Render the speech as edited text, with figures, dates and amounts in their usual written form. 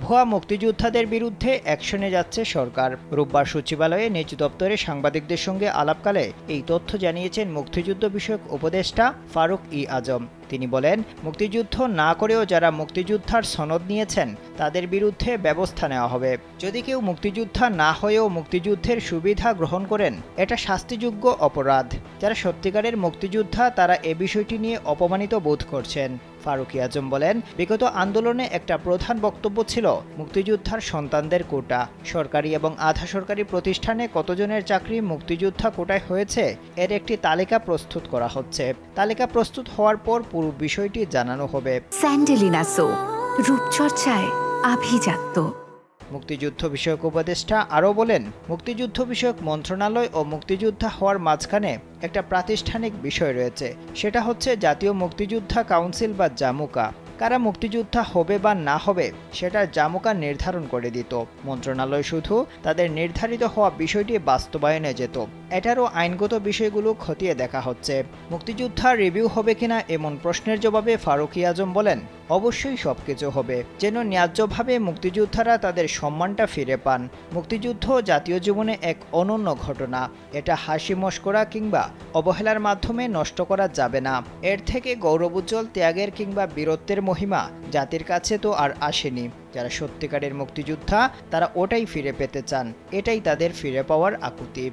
ভুয়া মুক্তিযোদ্ধাদের বিরুদ্ধে অ্যাকশনে যাচ্ছে সরকার। রোববার সচিবালয়ে নিজ দপ্তরে সাংবাদিকদের সঙ্গে আলাপকালে এই তথ্য জানিয়েছেন মুক্তিযুদ্ধ বিষয়ক উপদেষ্টা ফারুক ই আজম। তিনি বলেন, মুক্তিযুদ্ধ না করেও যারা মুক্তিযোদ্ধার সনদ নিয়েছেন তাদের বিরুদ্ধে ব্যবস্থা নেওয়া হবে। যদি কেউ মুক্তিযোদ্ধা না হয়েও মুক্তিযুদ্ধের সুবিধা গ্রহণ করেন, এটা শাস্তিযোগ্য অপরাধ। যারা সত্যিকারের মুক্তিযোদ্ধা তারা এ বিষয়টি নিয়ে অপমানিত বোধ করছেন। ফারুক ই আজম বলেন, বিগত আন্দোলনে একটা প্রধান বক্তব্য ছিল মুক্তিযোদ্ধার সন্তানদের কোটা। সরকারি এবং আধা সরকারি প্রতিষ্ঠানে কতজনের চাকরি মুক্তিযোদ্ধা কোটায় হয়েছে এর একটি তালিকা প্রস্তুত করা হচ্ছে। তালিকা প্রস্তুত হওয়ার পর পুরো বিষয়টি জানানো হবে। স্যান্ডেলিনা সো, রূপচর্চায় আভিজাত্য। মুক্তিযুদ্ধ বিষয়ক উপদেষ্টা আরও বলেন, মুক্তিযুদ্ধ বিষয়ক মন্ত্রণালয় ও মুক্তিযোদ্ধা হওয়ার মাঝখানে একটা প্রাতিষ্ঠানিক বিষয় রয়েছে, সেটা হচ্ছে জাতীয় মুক্তিযোদ্ধা কাউন্সিল বা জামুকা। কারা মুক্তিযোদ্ধা হবে বা না হবে সেটা জামুকা নির্ধারণ করে দিত। মন্ত্রণালয় শুধু তাদের নির্ধারিত হওয়া বিষয়টি বাস্তবায়নে যেত। এটারও আইনগত বিষয়গুলো খতিয়ে দেখা হচ্ছে। মুক্তিযোদ্ধা রিভিউ হবে কিনা এমন প্রশ্নের জবাবে ফারুক ই আজম বলেন, অবশ্যই সবকিছু হবে, যেন ন্যায্যভাবে মুক্তিযোদ্ধারা তাদের সম্মানটা ফিরে পান। মুক্তিযুদ্ধ জাতীয় জীবনে এক অনন্য ঘটনা। এটা হাসি মশকরা কিংবা অবহেলার মাধ্যমে নষ্ট করা যাবে না। এর থেকে গৌরবোজ্জ্বল ত্যাগের কিংবা বীরত্বের মহিমা জাতির কাছে তো আর আসেনি। যারা সত্যিকারের মুক্তিযোদ্ধা তারা ওটাই ফিরে পেতে চান, এটাই তাদের ফিরে পাওয়ার আকুতি।